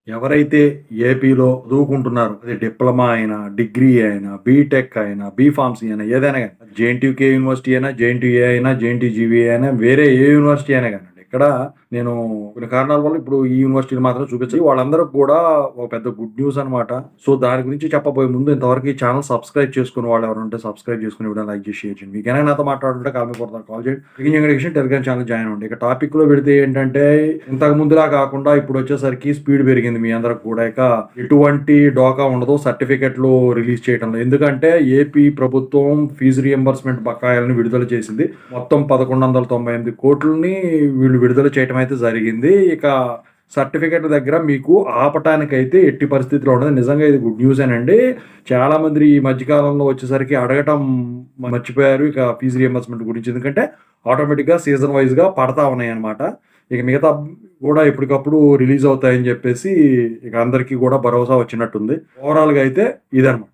ఎవరైతే ఏపీలో చదువుకుంటున్నారో అది డిప్లొమా అయినా, డిగ్రీ అయినా, బీటెక్ అయినా, బీఫార్మసీ అయినా ఏదైనా గాని జేఎన్‌టీయూకే యూనివర్సిటీ అయినా, జేఎన్‌టీయూ అయినా, జేఎన్‌టీజీవీఏ అయినా వేరే ఏ యూనివర్సిటీ అయినా గాని ఇక్కడ నేను కొన్ని కారణాల వల్ల ఇప్పుడు ఈ యూనివర్సిటీని మాత్రం చూపించి వాళ్ళందరికి కూడా ఒక పెద్ద గుడ్ న్యూస్ అనమాట. సో, దాని గురించి చెప్పబోయే ముందు ఇంతవరకు ఈ ఛానల్ సబ్స్క్రైబ్ చేసుకున్న వాళ్ళు ఎవరైనా ఉంటే సబ్స్క్రైబ్ చేసుకొని వీడియోని లైక్ చేసి, షేర్ చేయండి. మీకేమైనా నాతో మాట్లాడుతుంటే కాల్ చేయండి. టెలిగ్రామ్ ఛానల్ జాయిన్ అవ్వండి. ఇక టాపిక్‌లో పెడితే ఏంటంటే ఇంతకు ముందులా కాకుండా ఇప్పుడు వచ్చేసరికి స్పీడ్ పెరిగింది మీ అందరికి కూడా. ఇక ఎటువంటి డోకా ఉండదు సర్టిఫికెట్లు రిలీజ్ చేయడంలో. ఎందుకంటే ఏపీ ప్రభుత్వం ఫీజు రియంబర్స్‌మెంట్ బకాయిలను విడుదల చేసింది. మొత్తం 1198 కోట్లని వీళ్ళు విడుదల చేయటం అయితే జరిగింది. ఇక సర్టిఫికెట్ల దగ్గర మీకు ఆపటానికైతే ఎట్టి పరిస్థితిలో ఉండదు. నిజంగా ఇది గుడ్ న్యూసేనండి. చాలామంది ఈ మధ్య కాలంలో వచ్చేసరికి అడగటం మర్చిపోయారు ఇక ఫీజు రియంబర్స్‌మెంట్ గురించి. ఎందుకంటే ఆటోమేటిక్‌గా సీజన్ వైస్‌గా పడతా ఉన్నాయన్నమాట. ఇక మిగతా కూడా ఎప్పటికప్పుడు రిలీజ్ అవుతాయని చెప్పేసి ఇక అందరికీ కూడా భరోసా వచ్చినట్టుంది. ఓవరాల్‌గా అయితే ఇదనమాట.